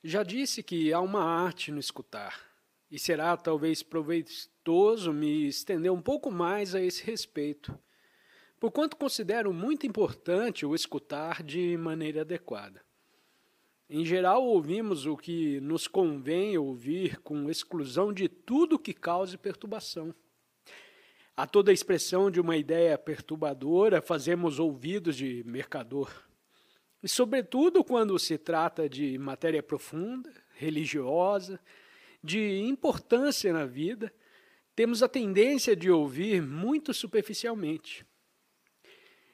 Já disse que há uma arte no escutar, e será talvez proveitoso me estender um pouco mais a esse respeito, porquanto considero muito importante o escutar de maneira adequada. Em geral, ouvimos o que nos convém ouvir com exclusão de tudo que cause perturbação. A toda expressão de uma ideia perturbadora, fazemos ouvidos de mercador. E, sobretudo, quando se trata de matéria profunda, religiosa, de importância na vida, temos a tendência de ouvir muito superficialmente.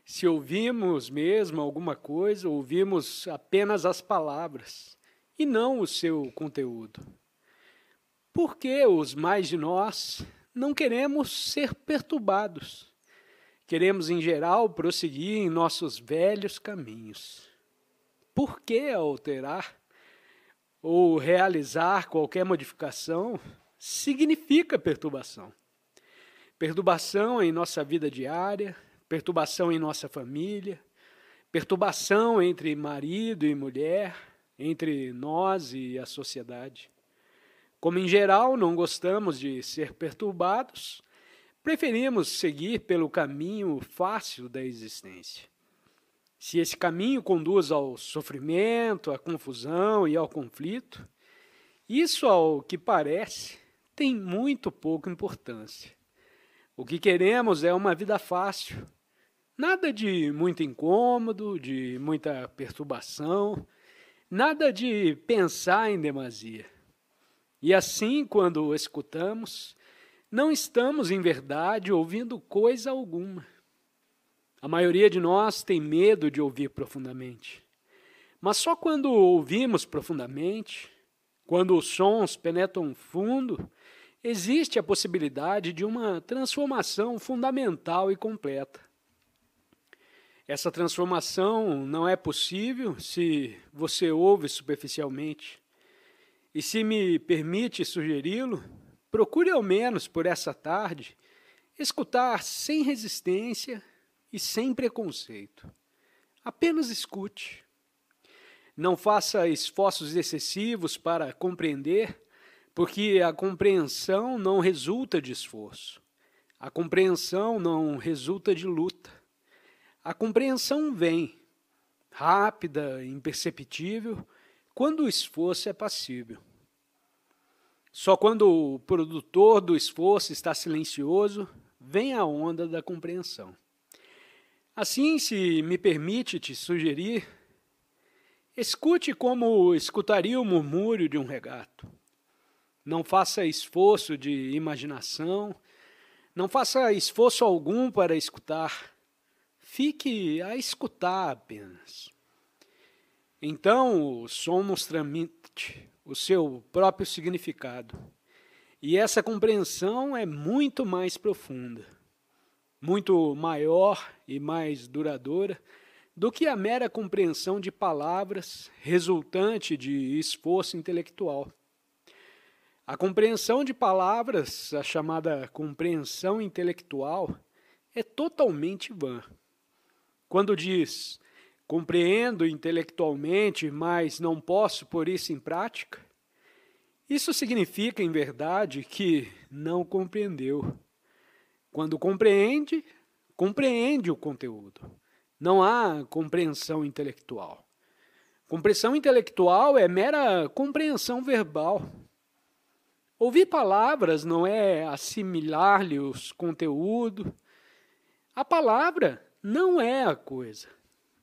Se ouvimos mesmo alguma coisa, ouvimos apenas as palavras e não o seu conteúdo. Porque os mais de nós não queremos ser perturbados. Queremos, em geral, prosseguir em nossos velhos caminhos. Por que alterar ou realizar qualquer modificação significa perturbação? Perturbação em nossa vida diária, perturbação em nossa família, perturbação entre marido e mulher, entre nós e a sociedade. Como, em geral, não gostamos de ser perturbados, preferimos seguir pelo caminho fácil da existência. Se esse caminho conduz ao sofrimento, à confusão e ao conflito, isso, ao que parece, tem muito pouca importância. O que queremos é uma vida fácil, nada de muito incômodo, de muita perturbação, nada de pensar em demasia. E assim, quando escutamos, não estamos, em verdade, ouvindo coisa alguma. A maioria de nós tem medo de ouvir profundamente. Mas só quando ouvimos profundamente, quando os sons penetram fundo, existe a possibilidade de uma transformação fundamental e completa. Essa transformação não é possível se você ouve superficialmente. E se me permite sugeri-lo, procure ao menos por essa tarde escutar sem resistência e sem preconceito. Apenas escute. Não faça esforços excessivos para compreender, porque a compreensão não resulta de esforço. A compreensão não resulta de luta. A compreensão vem, rápida, imperceptível, quando o esforço é passível. Só quando o produtor do esforço está silencioso, vem a onda da compreensão. Assim, se me permite te sugerir, escute como escutaria o murmúrio de um regato. Não faça esforço de imaginação, não faça esforço algum para escutar. Fique a escutar apenas. Então, o som nos transmite o seu próprio significado. E essa compreensão é muito mais profunda, muito maior e mais duradoura do que a mera compreensão de palavras resultante de esforço intelectual. A compreensão de palavras, a chamada compreensão intelectual, é totalmente vã. Quando diz, compreendo intelectualmente, mas não posso pôr isso em prática, isso significa, em verdade, que não compreendeu. Quando compreende, compreende o conteúdo. Não há compreensão intelectual. Compreensão intelectual é mera compreensão verbal. Ouvir palavras não é assimilar-lhes conteúdo. A palavra não é a coisa.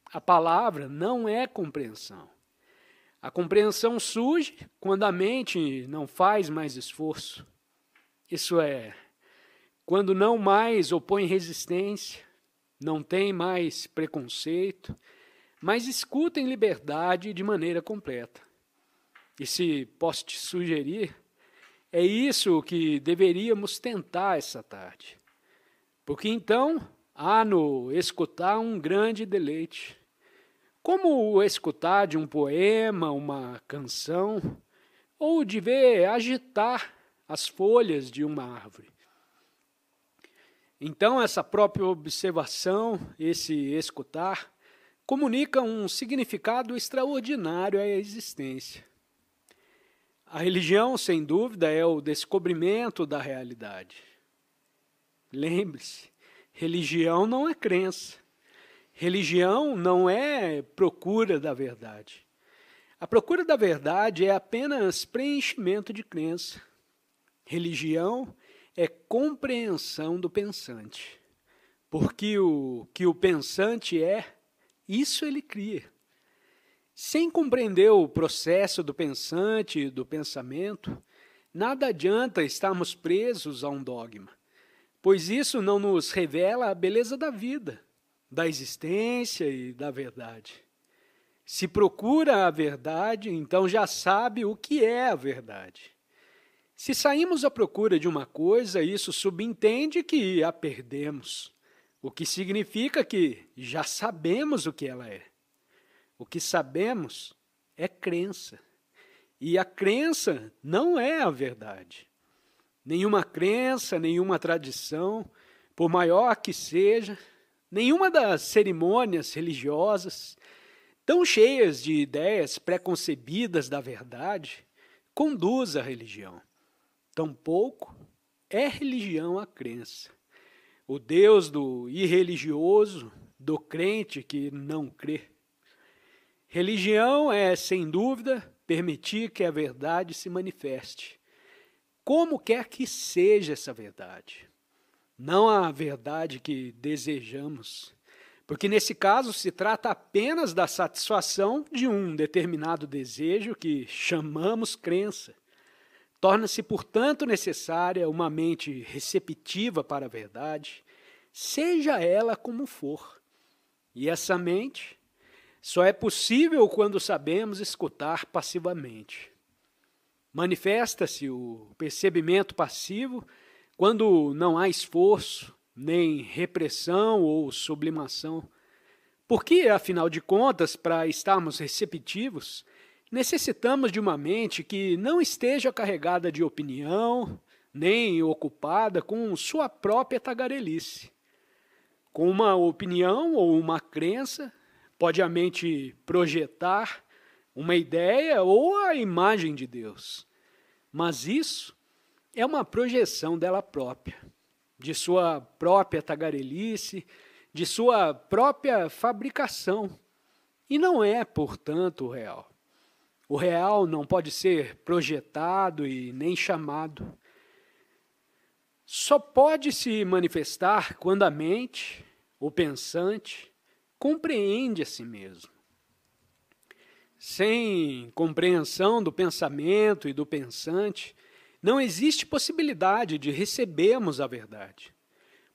A palavra não é compreensão. A compreensão surge quando a mente não faz mais esforço. Isso é, quando não mais opõe resistência, não tem mais preconceito, mas escuta em liberdade de maneira completa. E se posso te sugerir, é isso que deveríamos tentar essa tarde. Porque então há no escutar um grande deleite. Como o escutar de um poema, uma canção, ou de ver agitar as folhas de uma árvore. Então, essa própria observação, esse escutar, comunica um significado extraordinário à existência. A religião, sem dúvida, é o descobrimento da realidade. Lembre-se, religião não é crença. Religião não é procura da verdade. A procura da verdade é apenas preenchimento de crença. Religião é compreensão do pensante. Porque o que o pensante é, isso ele cria. Sem compreender o processo do pensante e do pensamento, nada adianta estarmos presos a um dogma, pois isso não nos revela a beleza da vida, da existência e da verdade. Se procura a verdade, então já sabe o que é a verdade. Se saímos à procura de uma coisa, isso subentende que a perdemos, o que significa que já sabemos o que ela é. O que sabemos é crença, e a crença não é a verdade. Nenhuma crença, nenhuma tradição, por maior que seja, nenhuma das cerimônias religiosas, tão cheias de ideias preconcebidas da verdade, conduz à religião. Tampouco é religião a crença. O Deus do irreligioso, do crente que não crê. Religião é, sem dúvida, permitir que a verdade se manifeste, como quer que seja essa verdade. Não a verdade que desejamos, porque nesse caso se trata apenas da satisfação de um determinado desejo que chamamos crença. Torna-se, portanto, necessária uma mente receptiva para a verdade, seja ela como for. E essa mente só é possível quando sabemos escutar passivamente. Manifesta-se o percebimento passivo quando não há esforço, nem repressão ou sublimação. Porque, afinal de contas, para estarmos receptivos, necessitamos de uma mente que não esteja carregada de opinião, nem ocupada com sua própria tagarelice. Com uma opinião ou uma crença, pode a mente projetar uma ideia ou a imagem de Deus. Mas isso é uma projeção dela própria, de sua própria tagarelice, de sua própria fabricação. E não é, portanto, o real. O real não pode ser projetado e nem chamado. Só pode se manifestar quando a mente, o pensante, compreende a si mesmo. Sem compreensão do pensamento e do pensante, não existe possibilidade de recebermos a verdade.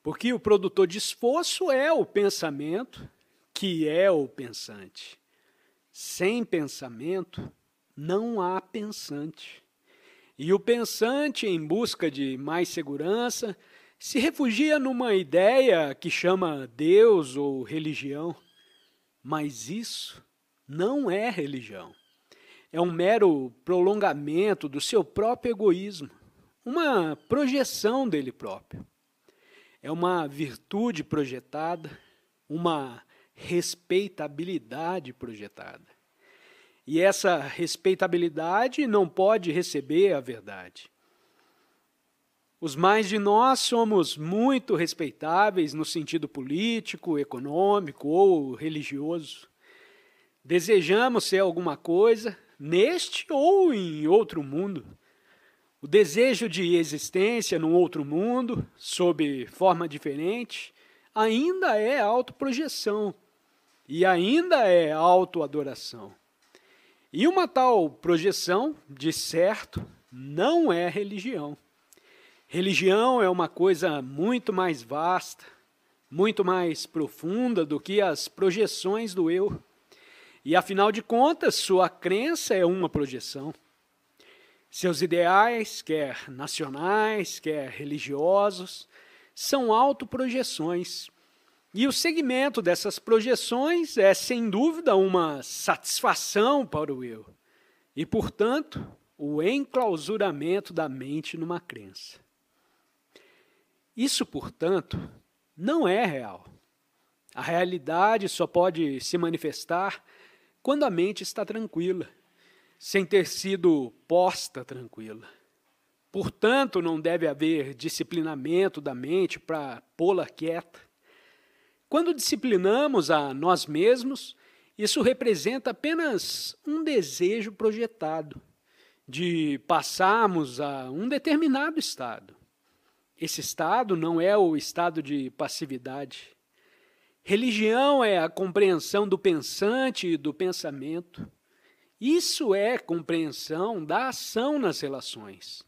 Porque o produtor de esforço é o pensamento, que é o pensante. Sem pensamento, não há pensante. E o pensante, em busca de mais segurança, se refugia numa ideia que chama Deus ou religião. Mas isso não é religião. É um mero prolongamento do seu próprio egoísmo, uma projeção dele próprio. É uma virtude projetada, uma respeitabilidade projetada. E essa respeitabilidade não pode receber a verdade. Os mais de nós somos muito respeitáveis no sentido político, econômico ou religioso. Desejamos ser alguma coisa neste ou em outro mundo. O desejo de existência num outro mundo, sob forma diferente, ainda é autoprojeção e ainda é autoadoração. E uma tal projeção, de certo, não é religião. Religião é uma coisa muito mais vasta, muito mais profunda do que as projeções do eu. E, afinal de contas, sua crença é uma projeção. Seus ideais, quer nacionais, quer religiosos, são autoprojeções. E o segmento dessas projeções é, sem dúvida, uma satisfação para o eu. E, portanto, o enclausuramento da mente numa crença. Isso, portanto, não é real. A realidade só pode se manifestar quando a mente está tranquila, sem ter sido posta tranquila. Portanto, não deve haver disciplinamento da mente para pô-la quieta. Quando disciplinamos a nós mesmos, isso representa apenas um desejo projetado de passarmos a um determinado estado. Esse estado não é o estado de passividade. Religião é a compreensão do pensante e do pensamento. Isso é compreensão da ação nas relações.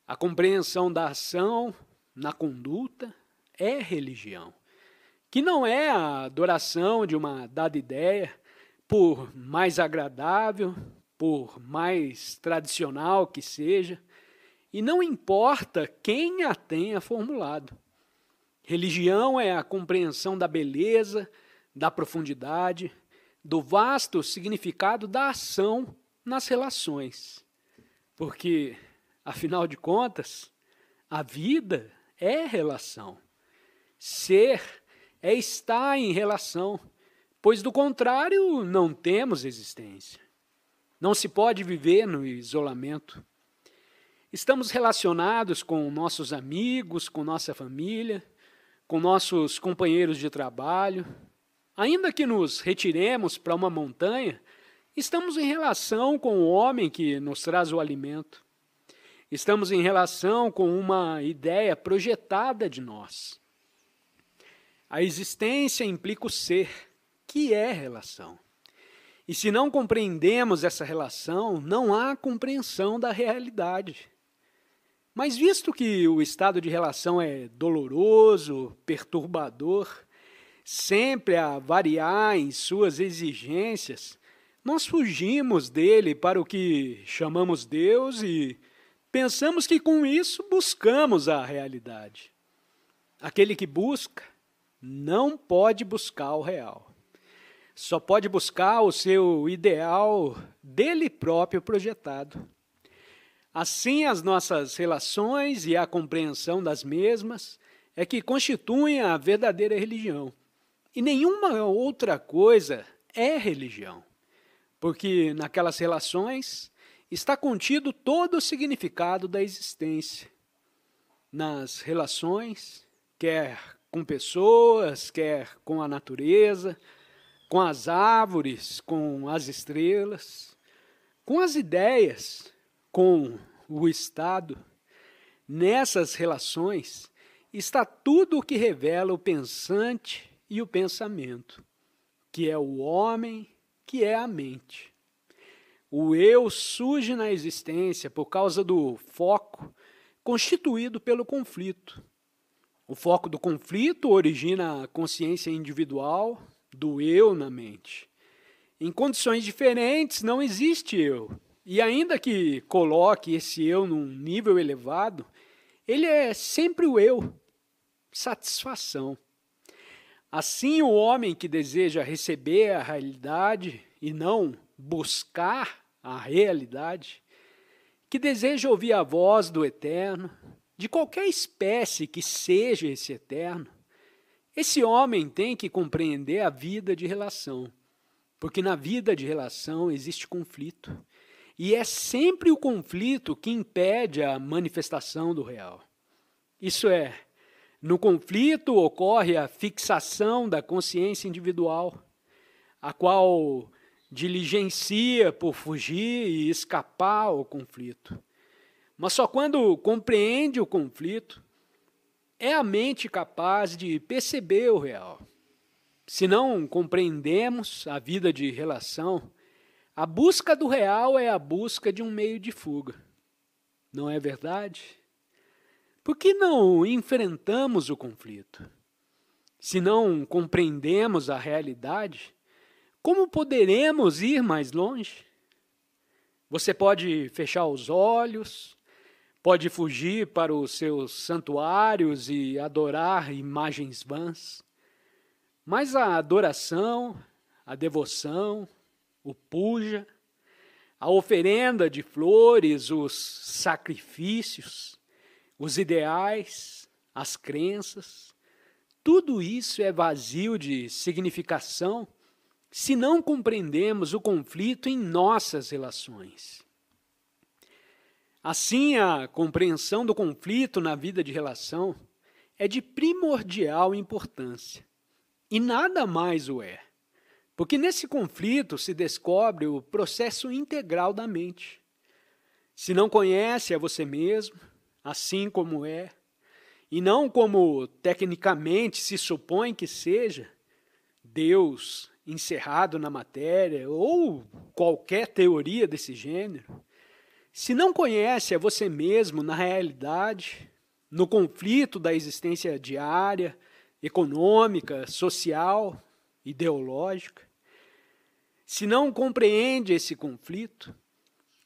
A compreensão da ação na conduta é religião, que não é a adoração de uma dada ideia, por mais agradável, por mais tradicional que seja, e não importa quem a tenha formulado. Religião é a compreensão da beleza, da profundidade, do vasto significado da ação nas relações. Porque, afinal de contas, a vida é relação. Ser é estar em relação, pois do contrário não temos existência. Não se pode viver no isolamento. Estamos relacionados com nossos amigos, com nossa família, com nossos companheiros de trabalho. Ainda que nos retiremos para uma montanha, estamos em relação com o homem que nos traz o alimento. Estamos em relação com uma ideia projetada de nós. A existência implica o ser, que é relação. E se não compreendemos essa relação, não há compreensão da realidade. Mas visto que o estado de relação é doloroso, perturbador, sempre a variar em suas exigências, nós fugimos dele para o que chamamos Deus e pensamos que com isso buscamos a realidade. Aquele que busca não pode buscar o real. Só pode buscar o seu ideal dele próprio projetado. Assim, as nossas relações e a compreensão das mesmas é que constituem a verdadeira religião. E nenhuma outra coisa é religião, porque naquelas relações está contido todo o significado da existência. Nas relações, quer com pessoas, quer com a natureza, com as árvores, com as estrelas, com as ideias, com o Estado, nessas relações está tudo o que revela o pensante e o pensamento, que é o homem, que é a mente. O eu surge na existência por causa do foco constituído pelo conflito. O foco do conflito origina a consciência individual do eu na mente. Em condições diferentes não existe eu. E ainda que coloque esse eu num nível elevado, ele é sempre o eu, satisfação. Assim, o homem que deseja receber a realidade e não buscar a realidade, que deseja ouvir a voz do eterno, de qualquer espécie que seja esse eterno, esse homem tem que compreender a vida de relação, porque na vida de relação existe conflito. E é sempre o conflito que impede a manifestação do real. Isso é, no conflito ocorre a fixação da consciência individual, a qual diligencia por fugir e escapar ao conflito. Mas só quando compreende o conflito, é a mente capaz de perceber o real. Se não compreendemos a vida de relação, a busca do real é a busca de um meio de fuga. Não é verdade? Por que não enfrentamos o conflito? Se não compreendemos a realidade, como poderemos ir mais longe? Você pode fechar os olhos, pode fugir para os seus santuários e adorar imagens vãs, mas a adoração, a devoção, o puja, a oferenda de flores, os sacrifícios, os ideais, as crenças, tudo isso é vazio de significação se não compreendemos o conflito em nossas relações. Assim, a compreensão do conflito na vida de relação é de primordial importância, e nada mais o é, porque nesse conflito se descobre o processo integral da mente. Se não conhece a você mesmo, assim como é, e não como tecnicamente se supõe que seja, Deus encerrado na matéria ou qualquer teoria desse gênero, se não conhece a você mesmo na realidade, no conflito da existência diária, econômica, social, ideológica, se não compreende esse conflito,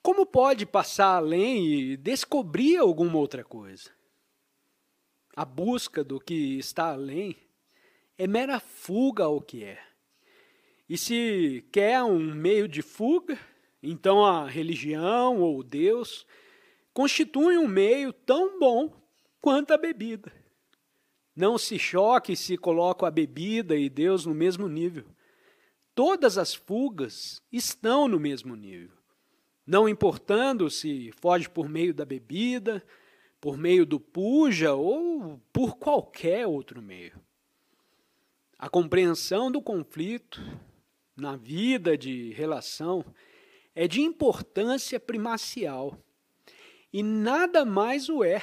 como pode passar além e descobrir alguma outra coisa? A busca do que está além é mera fuga ao que é. E se quer um meio de fuga, então a religião ou Deus constitui um meio tão bom quanto a bebida. Não se choque se coloca a bebida e Deus no mesmo nível. Todas as fugas estão no mesmo nível. Não importando se foge por meio da bebida, por meio do puja ou por qualquer outro meio. A compreensão do conflito na vida de relação é de importância primacial e nada mais o é,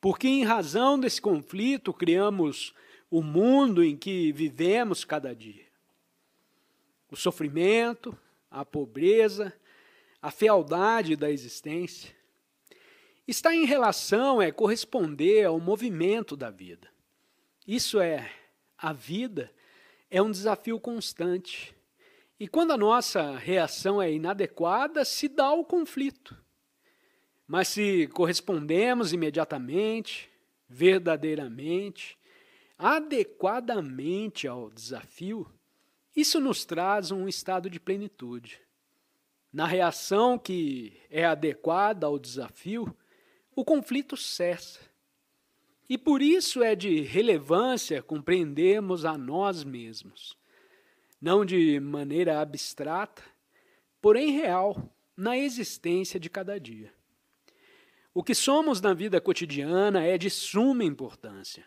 porque em razão desse conflito criamos o mundo em que vivemos cada dia. O sofrimento, a pobreza, a fealdade da existência. Estar em relação é corresponder ao movimento da vida. Isso é, a vida é um desafio constante. E quando a nossa reação é inadequada, se dá o conflito. Mas se correspondemos imediatamente, verdadeiramente, adequadamente ao desafio, isso nos traz um estado de plenitude. Na reação que é adequada ao desafio, o conflito cessa. E por isso é de relevância compreendermos a nós mesmos, não de maneira abstrata, porém real, na existência de cada dia. O que somos na vida cotidiana é de suma importância.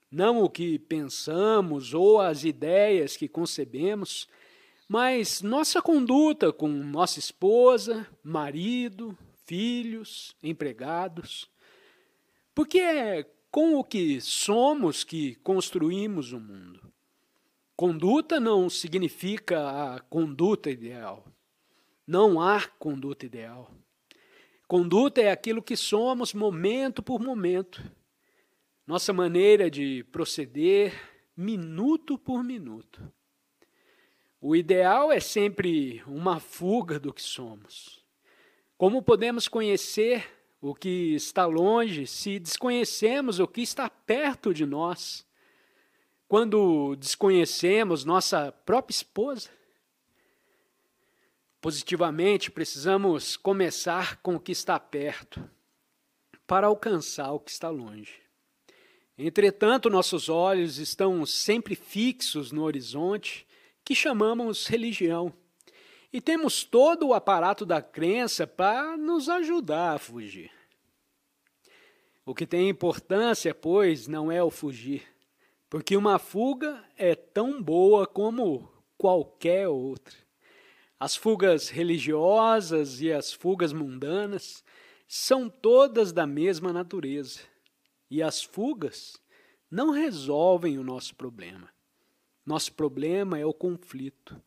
Não o que pensamos ou as ideias que concebemos, mas nossa conduta com nossa esposa, marido, filhos, empregados. Porque é com o que somos que construímos o mundo. Conduta não significa a conduta ideal. Não há conduta ideal. Conduta é aquilo que somos momento por momento. Nossa maneira de proceder minuto por minuto. O ideal é sempre uma fuga do que somos. Como podemos conhecer o que está longe se desconhecemos o que está perto de nós? Quando desconhecemos nossa própria esposa? Positivamente, precisamos começar com o que está perto para alcançar o que está longe. Entretanto, nossos olhos estão sempre fixos no horizonte que chamamos religião. E temos todo o aparato da crença para nos ajudar a fugir. O que tem importância, pois, não é o fugir, porque uma fuga é tão boa como qualquer outra. As fugas religiosas e as fugas mundanas são todas da mesma natureza. E as fugas não resolvem o nosso problema. Nosso problema é o conflito.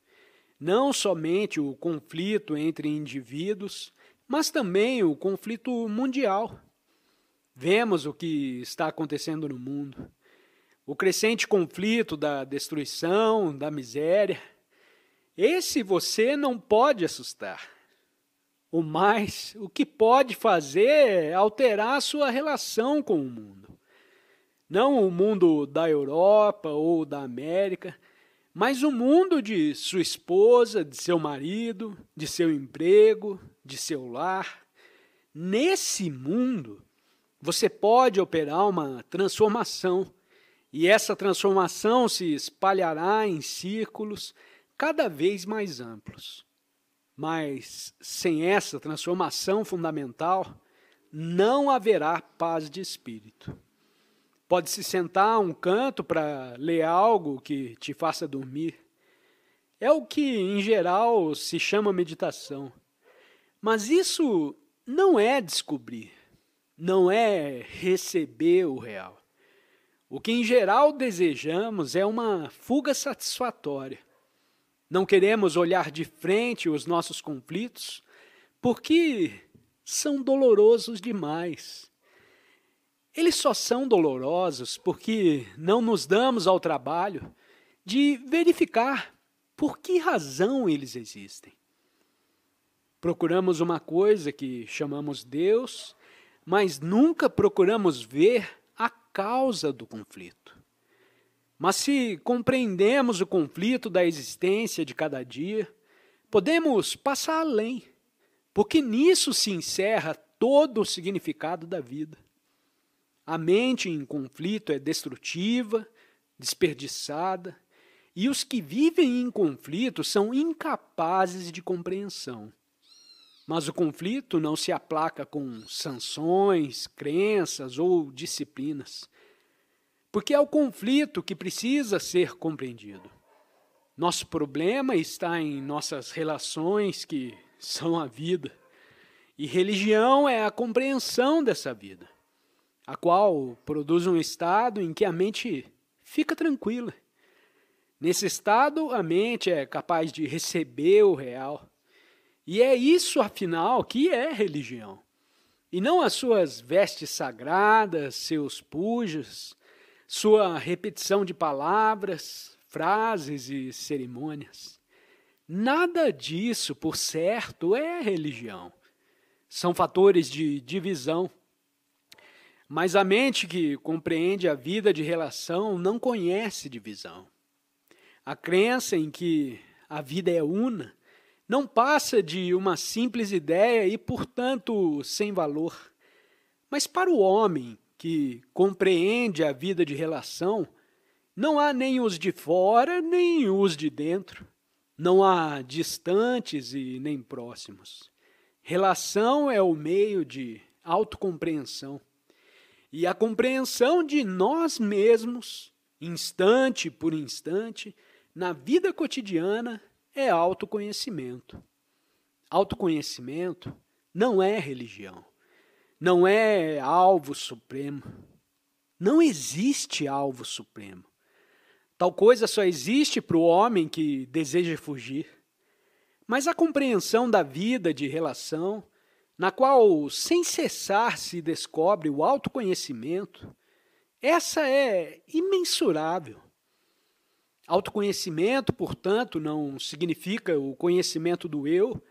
Não somente o conflito entre indivíduos, mas também o conflito mundial. Vemos o que está acontecendo no mundo. O crescente conflito da destruição, da miséria. Esse você não pode assustar. O que pode fazer é alterar a sua relação com o mundo. Não o mundo da Europa ou da América, mas o mundo de sua esposa, de seu marido, de seu emprego, de seu lar. Nesse mundo, você pode operar uma transformação, e essa transformação se espalhará em círculos, cada vez mais amplos. Mas sem essa transformação fundamental, não haverá paz de espírito. Pode-se sentar a um canto para ler algo que te faça dormir. É o que, em geral, se chama meditação. Mas isso não é descobrir, não é receber o real. O que, em geral, desejamos é uma fuga satisfatória. Não queremos olhar de frente os nossos conflitos, porque são dolorosos demais. Eles só são dolorosos porque não nos damos ao trabalho de verificar por que razão eles existem. Procuramos uma coisa que chamamos Deus, mas nunca procuramos ver a causa do conflito. Mas se compreendemos o conflito da existência de cada dia, podemos passar além, porque nisso se encerra todo o significado da vida. A mente em conflito é destrutiva, desperdiçada, e os que vivem em conflito são incapazes de compreensão. Mas o conflito não se aplaca com sanções, crenças ou disciplinas, porque é o conflito que precisa ser compreendido. Nosso problema está em nossas relações, que são a vida, e religião é a compreensão dessa vida, a qual produz um estado em que a mente fica tranquila. Nesse estado, a mente é capaz de receber o real. E é isso, afinal, que é religião. E não as suas vestes sagradas, seus pujas, sua repetição de palavras, frases e cerimônias. Nada disso, por certo, é religião. São fatores de divisão. Mas a mente que compreende a vida de relação não conhece divisão. A crença em que a vida é una não passa de uma simples ideia e, portanto, sem valor. Mas para o homem que compreende a vida de relação, não há nem os de fora, nem os de dentro. Não há distantes e nem próximos. Relação é o meio de autocompreensão. E a compreensão de nós mesmos, instante por instante, na vida cotidiana, é autoconhecimento. Autoconhecimento não é religião. Não é alvo supremo. Não existe alvo supremo. Tal coisa só existe para o homem que deseja fugir. Mas a compreensão da vida de relação, na qual sem cessar se descobre o autoconhecimento, essa é imensurável. Autoconhecimento, portanto, não significa o conhecimento do eu,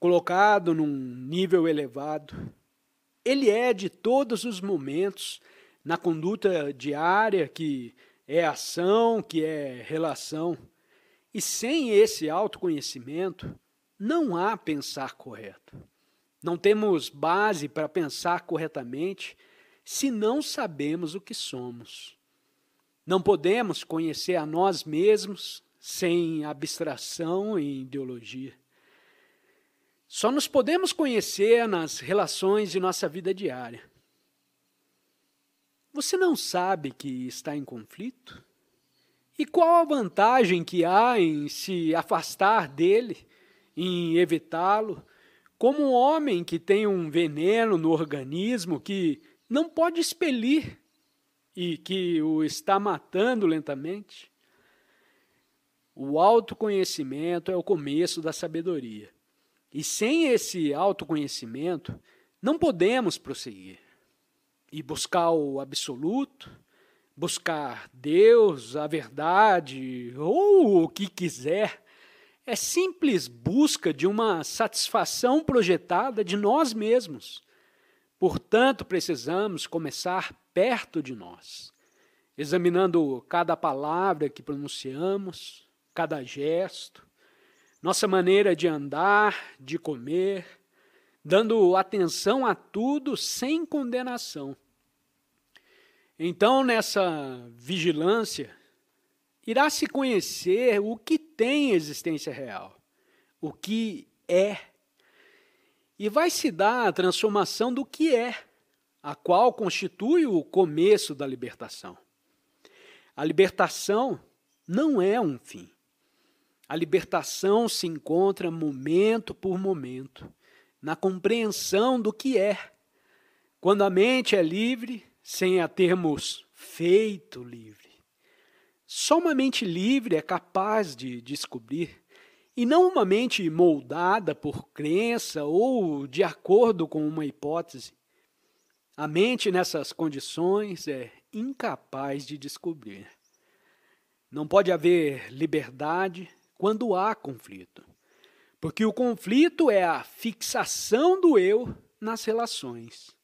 colocado num nível elevado. Ele é de todos os momentos, na conduta diária, que é ação, que é relação. E sem esse autoconhecimento, não há pensar correto. Não temos base para pensar corretamente se não sabemos o que somos. Não podemos conhecer a nós mesmos sem abstração e ideologia. Só nos podemos conhecer nas relações de nossa vida diária. Você não sabe que está em conflito? E qual a vantagem que há em se afastar dele, em evitá-lo, como um homem que tem um veneno no organismo que não pode expelir e que o está matando lentamente? O autoconhecimento é o começo da sabedoria. E sem esse autoconhecimento, não podemos prosseguir. E buscar o absoluto, buscar Deus, a verdade, ou o que quiser, é simples busca de uma satisfação projetada de nós mesmos. Portanto, precisamos começar perto de nós, examinando cada palavra que pronunciamos, cada gesto, nossa maneira de andar, de comer, dando atenção a tudo sem condenação. Então, nessa vigilância, irá se conhecer o que tem existência real, o que é, e vai se dar a transformação do que é, a qual constitui o começo da libertação. A libertação não é um fim. A libertação se encontra momento por momento, na compreensão do que é. Quando a mente é livre, sem a termos feito livre. Só uma mente livre é capaz de descobrir, e não uma mente moldada por crença ou de acordo com uma hipótese. A mente nessas condições é incapaz de descobrir. Não pode haver liberdade quando há conflito, porque o conflito é a fixação do eu nas relações.